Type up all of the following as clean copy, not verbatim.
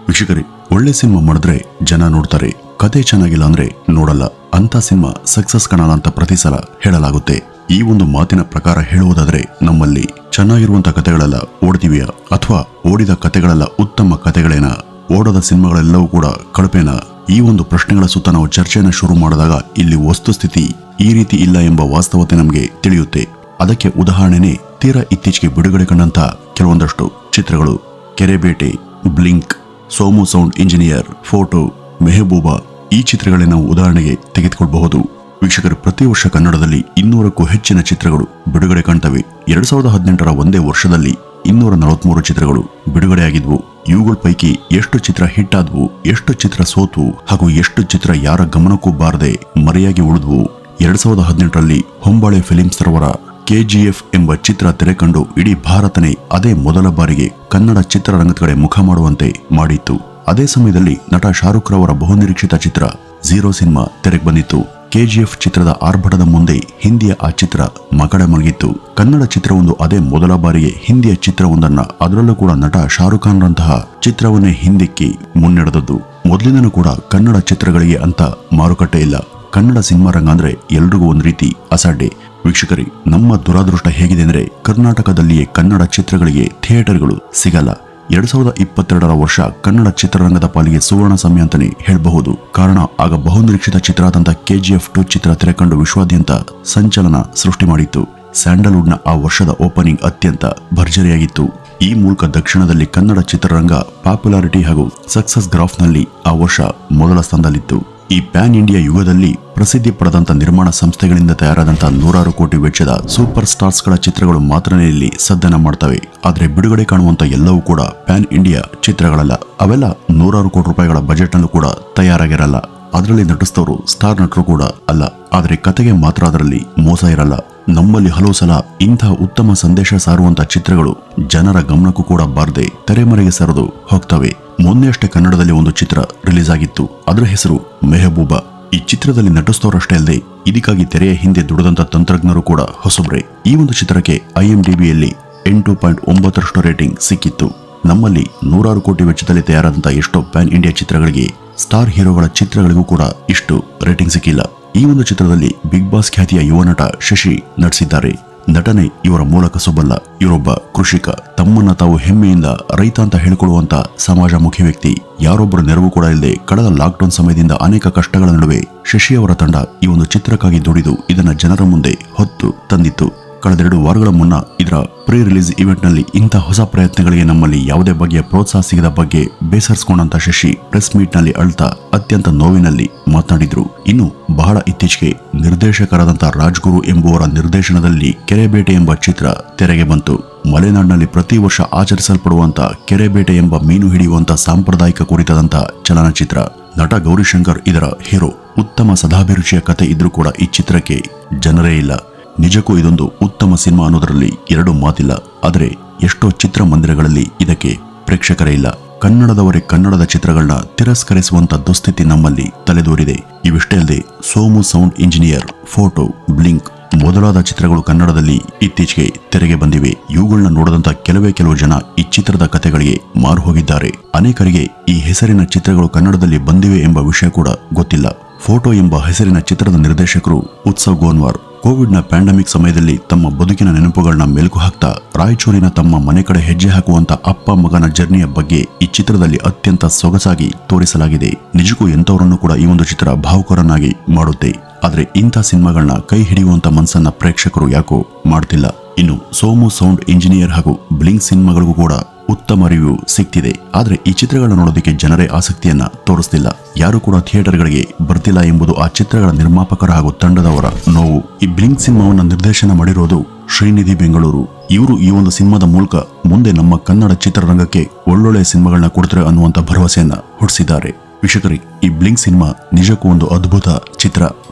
ವೀಕ್ಷಕರೇ, ಒಳ್ಳೆ ಸಿನಿಮಾ ಮಾಡಿದ್ರೆ ಜನ ನೋಡ್ತಾರೆ, ಕತೆ ಚೆನ್ನಾಗಿಲ್ಲ ಅಂದ್ರೆ ನೋಡಲ್ಲ. ಅಂತ ಸಿನಿಮಾ ಸಕ್ಸಸ್ ಕಾಣಲ್ಲ ಅಂತ ಪ್ರತಿ ಸಲ ಹೇಳಲಾಗುತ್ತೆ. ಈ ಒಂದು ಮಾತಿನ ಪ್ರಕಾರ ಹೇಳುವುದಾದ್ರೆ ನಮ್ಮಲ್ಲಿ ಚೆನ್ನಾಗಿರುವಂತ ಕತೆಗಳೆಲ್ಲ ಓಡ್ತಿವೆಯಾ ಅಥವಾ ಓಡಿದ ಕತೆಗಳೆಲ್ಲ ಉತ್ತಮ ಕತೆಗಳೇನಾ, ಓಡದ ಸಿನಿಮಾಗಳೆಲ್ಲವೂ ಕೂಡ ಕಳಪೆನಾ? ಈ ಒಂದು ಪ್ರಶ್ನೆಗಳ ಸುತ್ತ ನಾವು ಚರ್ಚೆಯನ್ನು ಶುರು ಮಾಡಿದಾಗ ಇಲ್ಲಿ ವಸ್ತುಸ್ಥಿತಿ ಈ ರೀತಿ ಇಲ್ಲ ಎಂಬ ವಾಸ್ತವತೆ ನಮಗೆ ತಿಳಿಯುತ್ತೆ. ಅದಕ್ಕೆ ಉದಾಹರಣೆನೇ ತೀರಾ ಇತ್ತೀಚೆಗೆ ಬಿಡುಗಡೆ ಕಂಡಂತ ಕೆಲವೊಂದಷ್ಟು ಚಿತ್ರಗಳು. Kerebete, blink, Somu sound engineer, photo, Mehbooba ಈ ಚಿತ್ರಗಳೇ ನಾವು ಉದಾಹರಣೆಗೆ ತೆಗೆದುಕೊಳ್ಳಬಹುದು. ವೀಕ್ಷಕರು, ಪ್ರತಿ ವರ್ಷ ಕನ್ನಡದಲ್ಲಿ 200ಕ್ಕೂ ಹೆಚ್ಚಿನ ಚಿತ್ರಗಳು ಬಿಡುಗಡೆ ಕಾಣ್ತವೆ. 2018ರ ಒಂದೇ ವರ್ಷದಲ್ಲಿ 243 ಚಿತ್ರಗಳು ಬಿಡುಗಡೆಯಾಗಿದ್ವು. ಇವುಗಳ ಪೈಕಿ ಎಷ್ಟು ಚಿತ್ರ ಹಿಟ್ ಆದ್ವು, ಎಷ್ಟು ಚಿತ್ರ ಸೋತ್ವು ಹಾಗೂ ಎಷ್ಟು ಚಿತ್ರ ಯಾರ ಗಮನಕ್ಕೂ ಬಾರದೆ ಮರೆಯಾಗಿ ಉಳಿದ್ವು. 2018ರಲ್ಲಿ ಹೊಂಬಾಳೆ ಫಿಲಿಮ್ಸ್ ರವರ KGF ಎಂಬ ಚಿತ್ರ ತೆರೆ ಕಂಡು ಇಡೀ ಭಾರತನೇ ಅದೇ ಮೊದಲ ಬಾರಿಗೆ ಕನ್ನಡ ಚಿತ್ರರಂಗದ ಕಡೆ ಮುಖ ಮಾಡುವಂತೆ ಮಾಡಿತ್ತು. ಅದೇ ಸಮಯದಲ್ಲಿ ನಟ ಶಾರುಖ್ ರವರ ಬಹುನಿರೀಕ್ಷಿತ ಚಿತ್ರ ಝೀರೋ ಸಿನಿಮಾ ತೆರೆಗೆ ಬಂದಿತ್ತು. KGF ಚಿತ್ರದ ಆರ್ಭಟದ ಮುಂದೆ ಹಿಂದಿಯ ಆ ಚಿತ್ರ ಮಕಡೆ ಮಲಗಿತ್ತು. ಕನ್ನಡ ಚಿತ್ರವೊಂದು ಅದೇ ಮೊದಲ ಬಾರಿಗೆ ಹಿಂದಿಯ ಚಿತ್ರವೊಂದನ್ನ, ಅದರಲ್ಲೂ ಕೂಡ ನಟ ಶಾರುಖ್ ಖಾನ್ ರಂತಹ ಚಿತ್ರವನ್ನೇ ಹಿಂದಿಕ್ಕಿ ಮುನ್ನಡೆದದ್ದು. ಮೊದಲಿಂದನೂ ಕೂಡ ಕನ್ನಡ ಚಿತ್ರಗಳಿಗೆ ಅಂತ ಮಾರುಕಟ್ಟೆ ಇಲ್ಲ. ಕನ್ನಡ ಸಿನಿಮಾ ರಂಗ ಅಂದ್ರೆ ಎಲ್ರಿಗೂ ಒಂದು ರೀತಿ ಅಸಾಡ್ಡೆ. ವೀಕ್ಷಕರೇ, ನಮ್ಮ ದುರಾದೃಷ್ಟ ಹೇಗಿದೆ ಅಂದ್ರೆ ಕರ್ನಾಟಕದಲ್ಲಿಯೇ ಕನ್ನಡ ಚಿತ್ರಗಳಿಗೆ ಥಿಯೇಟರ್ಗಳು ಸಿಗಲ್ಲ. 2022ರ ವರ್ಷ ಕನ್ನಡ ಚಿತ್ರರಂಗದ ಪಾಲಿಗೆ ಸುವರ್ಣ ಸಮಯ ಅಂತಾನೆ ಹೇಳಬಹುದು. ಕಾರಣ, ಆಗ ಬಹುನಿರೀಕ್ಷಿತ ಚಿತ್ರ ಆದಂತ KGF 2 ಚಿತ್ರ ತೆರೆಕಂಡು ವಿಶ್ವಾದ್ಯಂತ ಸಂಚಲನ ಸೃಷ್ಟಿ ಮಾಡಿತ್ತು. ಸ್ಯಾಂಡಲ್ವುಡ್ನ ಆ ವರ್ಷದ ಓಪನಿಂಗ್ ಅತ್ಯಂತ ಭರ್ಜರಿಯಾಗಿತ್ತು. ಈ ಮೂಲಕ ದಕ್ಷಿಣದಲ್ಲಿ ಕನ್ನಡ ಚಿತ್ರರಂಗ ಪಾಪ್ಯುಲಾರಿಟಿ ಹಾಗೂ ಸಕ್ಸಸ್ ಗ್ರಾಫ್ನಲ್ಲಿ ಆ ವರ್ಷ ಮೊದಲ ಸ್ಥಾನದಲ್ಲಿತ್ತು. ಈ ಪ್ಯಾನ್ ಇಂಡಿಯಾ ಯುಗದಲ್ಲಿ ಪ್ರಸಿದ್ಧಿ ಪಡೆದಂತ ನಿರ್ಮಾಣ ಸಂಸ್ಥೆಗಳಿಂದ ತಯಾರಾದಂತಹ 100 ಕೋಟಿ ವೆಚ್ಚದ ಸೂಪರ್ ಸ್ಟಾರ್ಸ್ಗಳ ಚಿತ್ರಗಳು ಮಾತ್ರನೇ ಇಲ್ಲಿ ಸದ್ದನ ಮಾಡ್ತವೆ. ಆದ್ರೆ ಬಿಡುಗಡೆ ಕಾಣುವಂತ ಎಲ್ಲವೂ ಕೂಡ ಪ್ಯಾನ್ ಇಂಡಿಯಾ ಚಿತ್ರಗಳಲ್ಲ. ಅವೆಲ್ಲ 100 ಕೋಟಿ ರೂಪಾಯಿಗಳ ಬಜೆಟ್ ನಲ್ಲೂ ಕೂಡ ತಯಾರಾಗಿರಲ್ಲ. ಅದರಲ್ಲಿ ನಟಿಸಿದವರು ಸ್ಟಾರ್ ನಟರು ಕೂಡ ಅಲ್ಲ. ಆದ್ರೆ ಕತೆಗೆ ಮಾತ್ರ ಅದರಲ್ಲಿ ಮೋಸ ಇರಲ್ಲ. ನಮ್ಮಲ್ಲಿ ಹಲವು ಸಲ ಇಂತಹ ಉತ್ತಮ ಸಂದೇಶ ಸಾರುವಂತ ಚಿತ್ರಗಳು ಜನರ ಗಮನಕ್ಕೂ ಕೂಡ ಬಾರದೆ ತೆರೆಮರೆಗೆ ಸರಿದು ಹೋಗ್ತವೆ. ಮೊನ್ನೆಯಷ್ಟೇ ಕನ್ನಡದಲ್ಲಿ ಒಂದು ಚಿತ್ರ ರಿಲೀಸ್ ಆಗಿತ್ತು. ಅದರ ಹೆಸರು ಮೆಹಬೂಬಾ. ಈ ಚಿತ್ರದಲ್ಲಿ ನಟಿಸಿದವರಷ್ಟೇ ಅಲ್ಲದೆ ಇದಕ್ಕಾಗಿ ತೆರೆಯ ಹಿಂದೆ ದುಡಿದಂತ ತಂತ್ರಜ್ಞರು ಕೂಡ ಹೊಸಬ್ರೆ. ಈ ಒಂದು ಚಿತ್ರಕ್ಕೆ IMDbಯಲ್ಲಿ 8.9ರಷ್ಟು ರೇಟಿಂಗ್ ಸಿಕ್ಕಿತ್ತು. ನಮ್ಮಲ್ಲಿ 100 ಕೋಟಿ ವೆಚ್ಚದಲ್ಲಿ ತಯಾರಾದಂತಹ ಎಷ್ಟೋ ಪ್ಯಾನ್ ಇಂಡಿಯಾ ಚಿತ್ರಗಳಿಗೆ, ಸ್ಟಾರ್ ಹೀರೋಗಳ ಚಿತ್ರಗಳಿಗೂ ಕೂಡ ಇಷ್ಟು ರೇಟಿಂಗ್ ಸಿಕ್ಕಿಲ್ಲ. ಈ ಒಂದು ಚಿತ್ರದಲ್ಲಿ ಬಿಗ್ ಬಾಸ್ ಖ್ಯಾತಿಯ ಯುವ ನಟ ಶಶಿ ನಟಿಸಿದ್ದಾರೆ. ನಟನೆ ಇವರ ಮೂಲ ಕಸುಬಲ್ಲ. ಇವರೊಬ್ಬ ಕೃಷಿಕ. ತಮ್ಮನ್ನ ತಾವು ಹೆಮ್ಮೆಯಿಂದ ರೈತ ಅಂತ ಹೇಳಿಕೊಳ್ಳುವಂತ ಸಮಾಜಮುಖಿ ವ್ಯಕ್ತಿ. ಯಾರೊಬ್ಬರ ನೆರವು ಕೂಡ ಇಲ್ಲದೆ ಕಳೆದ ಲಾಕ್ಡೌನ್ ಸಮಯದಿಂದ ಅನೇಕ ಕಷ್ಟಗಳ ನಡುವೆ ಶಶಿ ಅವರ ತಂಡ ಈ ಒಂದು ಚಿತ್ರಕ್ಕಾಗಿ ದುಡಿದು ಇದನ್ನ ಜನರ ಮುಂದೆ ಹೊತ್ತು ತಂದಿತ್ತು. ಕಳೆದ 2 ವಾರಗಳ ಮುನ್ನ ಇದರ ಪ್ರೀ ರಿಲೀಸ್ ಇವೆಂಟ್ ನಲ್ಲಿ ಇಂಥ ಹೊಸ ಪ್ರಯತ್ನಗಳಿಗೆ ನಮ್ಮಲ್ಲಿ ಯಾವುದೇ ಬಗೆಯ ಪ್ರೋತ್ಸಾಹ ಸಿಗದ ಬಗ್ಗೆ ಬೇಸರಿಸಿಕೊಂಡಂತ ಶಶಿ ಪ್ರೆಸ್ ಮೀಟ್ ನಲ್ಲಿ ಅಳ್ತಾ ಅತ್ಯಂತ ನೋವಿನಲ್ಲಿ ಮಾತನಾಡಿದ್ರು. ಇನ್ನು ಬಹಳ ಇತ್ತೀಚೆಗೆ ನಿರ್ದೇಶಕರಾದಂತ ರಾಜ್ಗುರು ಎಂಬುವರ ನಿರ್ದೇಶನದಲ್ಲಿ ಕೆರೆಬೇಟೆ ಎಂಬ ಚಿತ್ರ ತೆರೆಗೆ ಬಂತು. ಮಲೆನಾಡಿನಲ್ಲಿ ಪ್ರತಿ ವರ್ಷ ಆಚರಿಸಲ್ಪಡುವಂತ ಕೆರೆಬೇಟೆ ಎಂಬ ಮೀನು ಹಿಡಿಯುವಂತ ಸಾಂಪ್ರದಾಯಿಕ ಕುರಿತಾದಂತ ಚಲನಚಿತ್ರ. ನಟ ಗೌರಿಶಂಕರ್ ಇದರ ಹೀರೋ. ಉತ್ತಮ ಸದಾಭಿರುಚಿಯ ಕತೆ ಇದ್ರೂ ಕೂಡ ಈ ಚಿತ್ರಕ್ಕೆ ಜನರೇ ಇಲ್ಲ. ನಿಜಕ್ಕೂ ಇದೊಂದು ಉತ್ತಮ ಸಿನಿಮಾ ಅನ್ನೋದರಲ್ಲಿ 2 ಮಾತಿಲ್ಲ. ಆದರೆ ಎಷ್ಟೋ ಚಿತ್ರಮಂದಿರಗಳಲ್ಲಿ ಇದಕ್ಕೆ ಪ್ರೇಕ್ಷಕರೇ ಇಲ್ಲ. ಕನ್ನಡದವರೇ ಕನ್ನಡದ ಚಿತ್ರಗಳನ್ನ ತಿರಸ್ಕರಿಸುವಂತ ದುಸ್ಥಿತಿ ನಮ್ಮಲ್ಲಿ ತಲೆದೋರಿದೆ. ಇವಿಷ್ಟೇ ಅಲ್ಲದೆ Somu sound engineer, photo, blink ಮೊದಲಾದ ಚಿತ್ರಗಳು ಕನ್ನಡದಲ್ಲಿ ಇತ್ತೀಚೆಗೆ ತೆರೆಗೆ ಬಂದಿವೆ. ಇವುಗಳನ್ನ ನೋಡದಂತ ಕೆಲವು ಜನ ಈ ಚಿತ್ರದ ಕಥೆಗಳಿಗೆ ಮಾರು ಹೋಗಿದ್ದಾರೆ. ಅನೇಕರಿಗೆ ಈ ಹೆಸರಿನ ಚಿತ್ರಗಳು ಕನ್ನಡದಲ್ಲಿ ಬಂದಿವೆ ಎಂಬ ವಿಷಯ ಕೂಡ ಗೊತ್ತಿಲ್ಲ. ಫೋಟೋ ಎಂಬ ಹೆಸರಿನ ಚಿತ್ರದ ನಿರ್ದೇಶಕರು ಉತ್ಸವ್ ಗೋನ್ವಾರ್ ಕೋವಿಡ್ನ ಪ್ಯಾಂಡಮಿಕ್ ಸಮಯದಲ್ಲಿ ತಮ್ಮ ಬದುಕಿನ ನೆನಪುಗಳನ್ನ ಮೆಲುಕು ಹಾಕ್ತಾ ರಾಯಚೂರಿನ ತಮ್ಮ ಮನೆ ಕಡೆ ಹೆಜ್ಜೆ ಹಾಕುವಂತ ಅಪ್ಪ ಮಗನ ಜರ್ನಿಯ ಬಗ್ಗೆ ಈ ಚಿತ್ರದಲ್ಲಿ ಅತ್ಯಂತ ಸೊಗಸಾಗಿ ತೋರಿಸಲಾಗಿದೆ. ನಿಜಕ್ಕೂ ಎಂತವರನ್ನು ಕೂಡ ಈ ಒಂದು ಚಿತ್ರ ಭಾವುಕರನ್ನಾಗಿ ಮಾಡುತ್ತೆ. ಆದ್ರೆ ಇಂಥ ಸಿನಿಮಾಗಳನ್ನ ಕೈ ಹಿಡಿಯುವಂತ ಮನಸ್ಸನ್ನ ಪ್ರೇಕ್ಷಕರು ಯಾಕೋ ಮಾಡ್ತಿಲ್ಲ. ಇನ್ನು ಸೋಮು ಸೌಂಡ್ ಇಂಜಿನಿಯರ್ ಹಾಗೂ ಬ್ಲಿಂಕ್ ಸಿನಿಮಾಗಳಿಗೂ ಕೂಡ ಉತ್ತಮ ರಿವ್ಯೂ ಸಿಗ್ತಿದೆ. ಆದ್ರೆ ಈ ಚಿತ್ರಗಳನ್ನ ನೋಡೋದಕ್ಕೆ ಜನರೇ ಆಸಕ್ತಿಯನ್ನ ತೋರಿಸ್ತಿಲ್ಲ. ಯಾರು ಕೂಡ ಥಿಯೇಟರ್ಗಳಿಗೆ ಬರ್ತಿಲ್ಲ ಎಂಬುದು ಆ ಚಿತ್ರಗಳ ನಿರ್ಮಾಪಕರ ಹಾಗೂ ತಂಡದವರ ನೋವು. ಈ ಬ್ಲಿಂಕ್ ಸಿನಿಮಾವನ್ನ ನಿರ್ದೇಶನ ಮಾಡಿರೋದು ಶ್ರೀನಿಧಿ ಬೆಂಗಳೂರು. ಇವರು ಈ ಒಂದು ಸಿನಿಮಾದ ಮೂಲಕ ಮುಂದೆ ನಮ್ಮ ಕನ್ನಡ ಚಿತ್ರರಂಗಕ್ಕೆ ಒಳ್ಳೊಳ್ಳೆ ಸಿನಿಮಾಗಳನ್ನ ಕೊಡ್ತಾರೆ ಅನ್ನುವಂತ ಭರವಸೆಯನ್ನ ಹುಟ್ಟಿಸಿದ್ದಾರೆ. ವೀಕ್ಷಕರೇ, ಈ ಬ್ಲಿಂಕ್ ಸಿನಿಮಾ ನಿಜಕ್ಕೂ ಒಂದು ಅದ್ಭುತ ಚಿತ್ರ.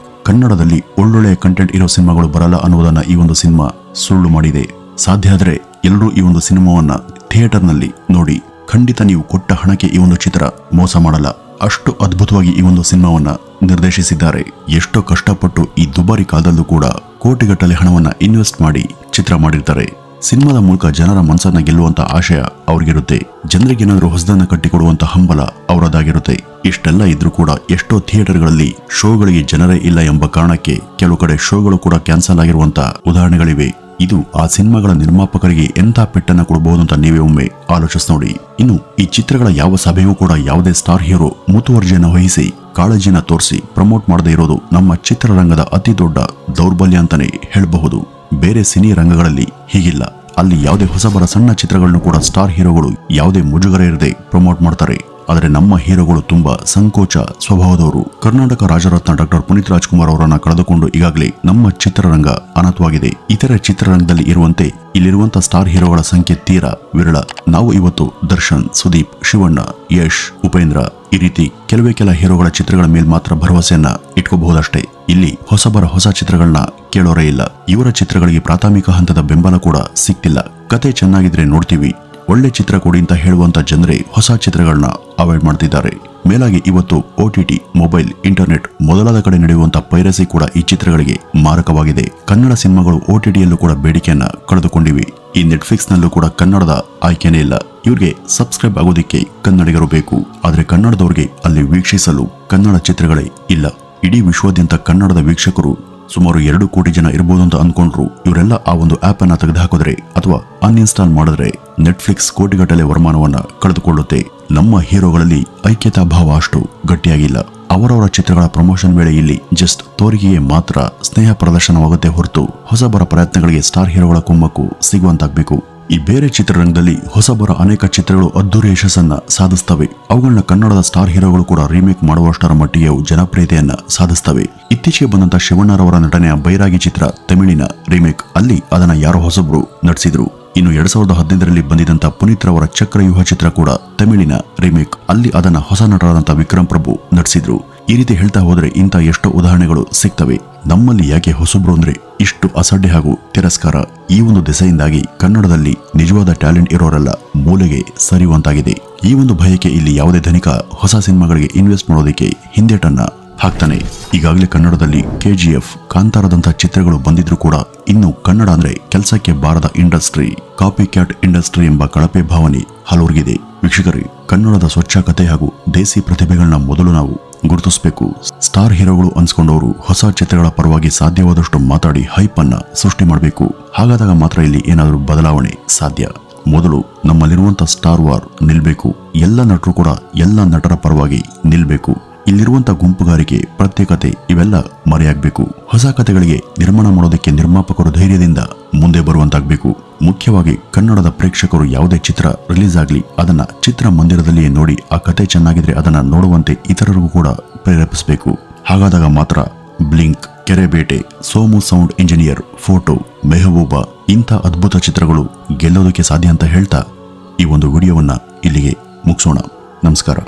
ಕನ್ನಡದಲ್ಲಿ ಒಳ್ಳೊಳ್ಳೆಯ ಕಂಟೆಂಟ್ ಇರೋ ಸಿನಿಮಾಗಳು ಬರಲ್ಲ ಅನ್ನೋದನ್ನ ಈ ಒಂದು ಸಿನಿಮಾ ಸುಳ್ಳು ಮಾಡಿದೆ. ಸಾಧ್ಯ ಆದ್ರೆ ಎಲ್ಲರೂ ಈ ಒಂದು ಸಿನಿಮಾವನ್ನ ಥಿಯೇಟರ್ನಲ್ಲಿ ನೋಡಿ. ಖಂಡಿತ ನೀವು ಕೊಟ್ಟ ಹಣಕ್ಕೆ ಈ ಒಂದು ಚಿತ್ರ ಮೋಸ ಮಾಡಲ್ಲ. ಅಷ್ಟು ಅದ್ಭುತವಾಗಿ ಈ ಒಂದು ಸಿನಿಮಾವನ್ನ ನಿರ್ದೇಶಿಸಿದ್ದಾರೆ. ಎಷ್ಟೋ ಕಷ್ಟಪಟ್ಟು ಈ ದುಬಾರಿ ಕಾಲದಲ್ಲೂ ಕೂಡ ಕೋಟಿಗಟ್ಟಲೆ ಹಣವನ್ನ ಇನ್ವೆಸ್ಟ್ ಮಾಡಿ ಚಿತ್ರ ಮಾಡಿರ್ತಾರೆ. ಸಿನಿಮಾದ ಮೂಲಕ ಜನರ ಮನಸ್ಸನ್ನ ಗೆಲ್ಲುವಂತ ಆಶಯ ಅವ್ರಿಗಿರುತ್ತೆ. ಜನರಿಗೇನಾದ್ರೂ ಹೊಸದನ್ನ ಕಟ್ಟಿಕೊಡುವಂತ ಹಂಬಲ ಅವರದಾಗಿರುತ್ತೆ. ಇಷ್ಟೆಲ್ಲ ಇದ್ರೂ ಕೂಡ ಎಷ್ಟೋ ಥಿಯೇಟರ್ಗಳಲ್ಲಿ ಶೋಗಳಿಗೆ ಜನರೇ ಇಲ್ಲ ಎಂಬ ಕಾರಣಕ್ಕೆ ಕೆಲವು ಕಡೆ ಶೋಗಳು ಕೂಡ ಕ್ಯಾನ್ಸಲ್ ಆಗಿರುವಂತ ಉದಾಹರಣೆಗಳಿವೆ. ಇದು ಆ ಸಿನಿಮಾಗಳ ನಿರ್ಮಾಪಕರಿಗೆ ಎಂಥ ಪೆಟ್ಟನ್ನ ಕೊಡಬಹುದು ಅಂತ ನೀವೇ ಒಮ್ಮೆ ಆಲೋಚಿಸಿ ನೋಡಿ. ಇನ್ನು ಈ ಚಿತ್ರಗಳ ಯಾವ ಸಭೆಯೂ ಕೂಡ ಯಾವುದೇ ಸ್ಟಾರ್ ಹೀರೋ ಮುತುವರ್ಜಿಯನ್ನು ವಹಿಸಿ ಕಾಳಜಿನ ತೋರಿಸಿ ಪ್ರಮೋಟ್ ಮಾಡದೇ ಇರೋದು ನಮ್ಮ ಚಿತ್ರರಂಗದ ಅತಿ ದೊಡ್ಡ ದೌರ್ಬಲ್ಯ ಅಂತಾನೆ ಹೇಳಬಹುದು. ಬೇರೆ ಸಿನಿ ರಂಗಗಳಲ್ಲಿ ಹೀಗಿಲ್ಲ. ಅಲ್ಲಿ ಯಾವುದೇ ಹೊಸಬರ ಸಣ್ಣ ಚಿತ್ರಗಳನ್ನು ಕೂಡ ಸ್ಟಾರ್ ಹೀರೋಗಳು ಯಾವುದೇ ಮುಜುಗರ ಇರದೆ ಪ್ರಮೋಟ್ ಮಾಡ್ತಾರೆ. ಆದರೆ ನಮ್ಮ ಹೀರೋಗಳು ತುಂಬಾ ಸಂಕೋಚ ಸ್ವಭಾವದವರು. ಕರ್ನಾಟಕ ರಾಜರತ್ನ ಡಾಕ್ಟರ್ ಪುನೀತ್ ರಾಜ್ಕುಮಾರ್ ಅವರನ್ನ ಕಳೆದುಕೊಂಡು ಈಗಾಗಲೇ ನಮ್ಮ ಚಿತ್ರರಂಗ ಅನಾಥವಾಗಿದೆ. ಇತರ ಚಿತ್ರರಂಗದಲ್ಲಿ ಇರುವಂತೆ ಇಲ್ಲಿರುವಂತ ಸ್ಟಾರ್ ಹೀರೋಗಳ ಸಂಖ್ಯೆ ತೀರಾ ವಿರಳ. ನಾವು ಇವತ್ತು ದರ್ಶನ್, ಸುದೀಪ್, ಶಿವಣ್ಣ, ಯಶ್, ಉಪೇಂದ್ರ ಈ ರೀತಿ ಕೆಲ ಹೀರೋಗಳ ಚಿತ್ರಗಳ ಮೇಲೆ ಮಾತ್ರ ಭರವಸೆಯನ್ನ ಇಟ್ಕೋಬಹುದಷ್ಟೇ. ಇಲ್ಲಿ ಹೊಸಬರ ಹೊಸ ಚಿತ್ರಗಳನ್ನ ಕೇಳೋರೇ ಇಲ್ಲ. ಇವರ ಚಿತ್ರಗಳಿಗೆ ಪ್ರಾಥಮಿಕ ಹಂತದ ಬೆಂಬಲ ಕೂಡ ಸಿಗ್ತಿಲ್ಲ. ಕತೆ ಚೆನ್ನಾಗಿದ್ರೆ ನೋಡ್ತೀವಿ, ಒಳ್ಳೆ ಚಿತ್ರ ಕೊಡಿ ಅಂತ ಹೇಳುವಂತ ಜನರೇ ಹೊಸ ಚಿತ್ರಗಳನ್ನ ಅವಾಯ್ಡ್ ಮಾಡ್ತಿದ್ದಾರೆ. ಮೇಲಾಗಿ ಇವತ್ತು OTT, ಮೊಬೈಲ್, ಇಂಟರ್ನೆಟ್ ಮೊದಲಾದ ಕಡೆ ನಡೆಯುವಂತ ಪೈರಸಿ ಕೂಡ ಈ ಚಿತ್ರಗಳಿಗೆ ಮಾರಕವಾಗಿದೆ. ಕನ್ನಡ ಸಿನಿಮಾಗಳು OTTಯಲ್ಲೂ ಕೂಡ ಬೇಡಿಕೆಯನ್ನ ಕಳೆದುಕೊಂಡಿವೆ. ಈ ನೆಟ್ಫ್ಲಿಕ್ಸ್ ನಲ್ಲೂ ಕೂಡ ಕನ್ನಡದ ಆಯ್ಕೆನೇ ಇಲ್ಲ. ಇವ್ರಿಗೆ ಸಬ್ಸ್ಕ್ರೈಬ್ ಆಗೋದಿಕ್ಕೆ ಕನ್ನಡಿಗರು ಬೇಕು, ಆದ್ರೆ ಕನ್ನಡದವ್ರಿಗೆ ಅಲ್ಲಿ ವೀಕ್ಷಿಸಲು ಕನ್ನಡ ಚಿತ್ರಗಳೇ ಇಲ್ಲ. ಇಡೀ ವಿಶ್ವಾದ್ಯಂತ ಕನ್ನಡದ ವೀಕ್ಷಕರು ಸುಮಾರು 2 ಕೋಟಿ ಜನ ಇರಬಹುದು ಅಂತ ಅನ್ಕೊಂಡ್ರು. ಇವರೆಲ್ಲ ಆ ಒಂದು ಆಪ್ ಅನ್ನ ತೆಗೆದುಹಾಕಿದ್ರೆ ಅಥವಾ ಅನ್ಇನ್ಸ್ಟಾಲ್ ಮಾಡಿದ್ರೆ ನೆಟ್ಫ್ಲಿಕ್ಸ್ ಕೋಟಿಗಟ್ಟಲೆ ವರಮಾನವನ್ನ ಕಳೆದುಕೊಳ್ಳುತ್ತೆ. ನಮ್ಮ ಹೀರೋಗಳಲ್ಲಿ ಐಕ್ಯತಾ ಭಾವ ಅಷ್ಟು ಗಟ್ಟಿಯಾಗಿಲ್ಲ. ಅವರವರ ಚಿತ್ರಗಳ ಪ್ರಮೋಷನ್ ವೇಳೆ ಇಲ್ಲಿ ಜಸ್ಟ್ ತೋರಿಕೆಗೆ ಮಾತ್ರ ಸ್ನೇಹ ಪ್ರದರ್ಶನವಾಗುತ್ತೆ ಹೊರತು ಹೊಸಬರ ಪ್ರಯತ್ನಗಳಿಗೆ ಸ್ಟಾರ್ ಹೀರೋಗಳ ಕುಮ್ಮಕ್ಕು ಸಿಗುವಂತಾಗಬೇಕು. ಈ ಬೇರೆ ಚಿತ್ರರಂಗದಲ್ಲಿ ಹೊಸಬರ ಅನೇಕ ಚಿತ್ರಗಳು ಅದ್ದೂರಿ ಯಶಸ್ಸನ್ನ ಸಾಧಿಸ್ತವೆ. ಅವುಗಳನ್ನ ಕನ್ನಡದ ಸ್ಟಾರ್ ಹೀರೋಗಳು ಕೂಡ ರೀಮೇಕ್ ಮಾಡುವಷ್ಟರ ಮಟ್ಟಿಗೆ ಜನಪ್ರಿಯತೆಯನ್ನ ಸಾಧಿಸ್ತವೆ. ಇತ್ತೀಚೆಗೆ ಬಂದಂತ ಶಿವಣ್ಣರವರ ನಟನೆಯ ಬೈರಾಗಿ ಚಿತ್ರ ತಮಿಳಿನ ರೀಮೇಕ್. ಅಲ್ಲಿ ಅದನ್ನ ಯಾರೋ ಹೊಸಬ್ರು ನಟಿಸಿದ್ರು. ಇನ್ನು 2015ರಲ್ಲಿ ಬಂದಿದ್ದಂತ ಪುನೀತ್ ರವರ ಚಕ್ರವ್ಯೂಹ ಚಿತ್ರ ಕೂಡ ತಮಿಳಿನ ರೀಮೇಕ್. ಅಲ್ಲಿ ಅದನ್ನ ಹೊಸ ನಟರಾದಂತ ವಿಕ್ರಮ್ ಪ್ರಭು ನಟಿಸಿದ್ರು. ಈ ರೀತಿ ಹೇಳ್ತಾ ಹೋದ್ರೆ ಇಂಥ ಎಷ್ಟೋ ಉದಾಹರಣೆಗಳು ಸಿಗ್ತವೆ. ನಮ್ಮಲ್ಲಿ ಯಾಕೆ ಹೊಸಬ್ರು ಅಂದ್ರೆ ಇಷ್ಟು ಅಸಡ್ಡೆ ಹಾಗೂ ತಿರಸ್ಕಾರ. ಈ ಒಂದು ದಿಸೆಯಿಂದಾಗಿ ಕನ್ನಡದಲ್ಲಿ ನಿಜವಾದ ಟ್ಯಾಲೆಂಟ್ ಇರೋರೆಲ್ಲ ಮೂಲೆಗೆ ಸರಿಯುವಂತಾಗಿದೆ. ಈ ಒಂದು ಭಯಕ್ಕೆ ಇಲ್ಲಿ ಯಾವುದೇ ಧನಿಕ ಹೊಸ ಸಿನಿಮಾಗಳಿಗೆ ಇನ್ವೆಸ್ಟ್ ಮಾಡೋದಕ್ಕೆ ಹಿಂದೇಟನ್ನ ಹಾಕ್ತಾನೆ. ಈಗಾಗಲೇ ಕನ್ನಡದಲ್ಲಿ KGF, ಕಾಂತಾರದಂತ ಚಿತ್ರಗಳು ಬಂದಿದ್ರು ಕೂಡ ಇನ್ನು ಕನ್ನಡ ಅಂದ್ರೆ ಕೆಲಸಕ್ಕೆ ಬಾರದ ಇಂಡಸ್ಟ್ರಿ, ಕಾಪಿ ಕ್ಯಾಟ್ ಇಂಡಸ್ಟ್ರಿ ಎಂಬ ಕಳಪೆ ಭಾವನೆ ಹಲವರಿಗಿದೆ. ವೀಕ್ಷಕರೇ, ಕನ್ನಡದ ಸ್ವಚ್ಛ ಕಥೆ ಹಾಗೂ ದೇಸಿ ಪ್ರತಿಭೆಗಳನ್ನ ಮೊದಲು ನಾವು ಗುರುತಿಸಬೇಕು. ಸ್ಟಾರ್ ಹೀರೋಗಳು ಅನ್ಸ್ಕೊಂಡವರು ಹೊಸ ಚಿತ್ರಗಳ ಪರವಾಗಿ ಸಾಧ್ಯವಾದಷ್ಟು ಮಾತಾಡಿ ಹೈಪ್ ಅನ್ನ ಸೃಷ್ಟಿ ಮಾಡಬೇಕು. ಹಾಗಾದಾಗ ಮಾತ್ರ ಇಲ್ಲಿ ಏನಾದರೂ ಬದಲಾವಣೆ ಸಾಧ್ಯ. ಮೊದಲು ನಮ್ಮಲ್ಲಿರುವಂತ ಸ್ಟಾರ್ ವಾರ್ ನಿಲ್ಬೇಕು. ಎಲ್ಲ ನಟರು ಕೂಡ ಎಲ್ಲ ನಟರ ಪರವಾಗಿ ನಿಲ್ಬೇಕು. ಇಲ್ಲಿರುವಂತ ಗುಂಪುಗಾರಿಕೆ, ಪ್ರತ್ಯೇಕತೆ ಇವೆಲ್ಲ ಮರೆಯಾಗಬೇಕು. ಹೊಸ ಕಥೆಗಳಿಗೆ ನಿರ್ಮಾಣ ಮಾಡೋದಕ್ಕೆ ನಿರ್ಮಾಪಕರು ಧೈರ್ಯದಿಂದ ಮುಂದೆ ಬರುವಂತಾಗಬೇಕು. ಮುಖ್ಯವಾಗಿ ಕನ್ನಡದ ಪ್ರೇಕ್ಷಕರು ಯಾವುದೇ ಚಿತ್ರ ರಿಲೀಸ್ ಆಗಲಿ ಅದನ್ನ ಚಿತ್ರಮಂದಿರದಲ್ಲಿಯೇ ನೋಡಿ ಆ ಕತೆ ಚೆನ್ನಾಗಿದ್ರೆ ಅದನ್ನ ನೋಡುವಂತೆ ಇತರರಿಗೂ ಕೂಡ ಪ್ರೇರೇಪಿಸಬೇಕು. ಹಾಗಾದಾಗ ಮಾತ್ರ blink, Kerebete, Somu sound engineer, photo, Mehbooba ಇಂಥ ಅದ್ಭುತ ಚಿತ್ರಗಳು ಗೆಲ್ಲೋದಕ್ಕೆ ಸಾಧ್ಯ ಅಂತ ಹೇಳ್ತಾ ಈ ಒಂದು ವಿಡಿಯೋವನ್ನ ಇಲ್ಲಿಗೆ ಮುಗಿಸೋಣ. ನಮಸ್ಕಾರ.